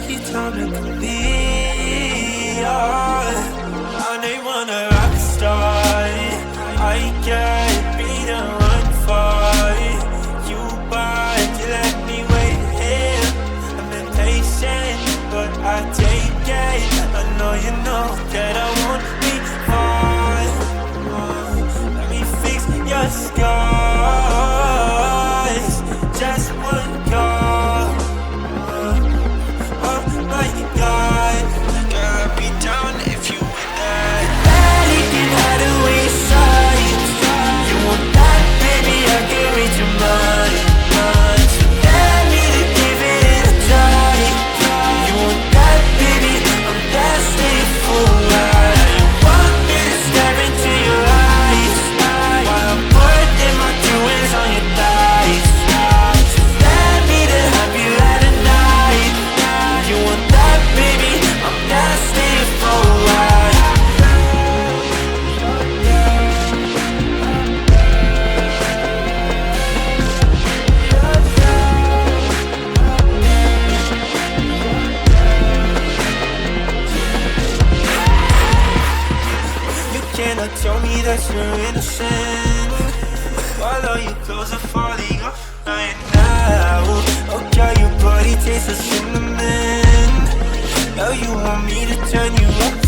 you time to complete. I ain't want a rock star. I can't be the one for you, but you let me wait here. I'm impatient, but I take it. I know you know that I won't be far. Let me fix your scars. Just one call. Oh my God, girl, I'd be down if you were there. Barely can hide away sight. You want that, baby? I can read your mind. So let me to give it a try. You want that, baby? I'm destined for life. You want me to stare into your eyes while I'm putting my doings on your thighs. So let me to have you at a night. You want that, baby? I'm destined for life. You cannot tell me that you're innocent while all your clothes are falling off right now. Oh girl, your body tastes of cinnamon. Now you want me to turn you up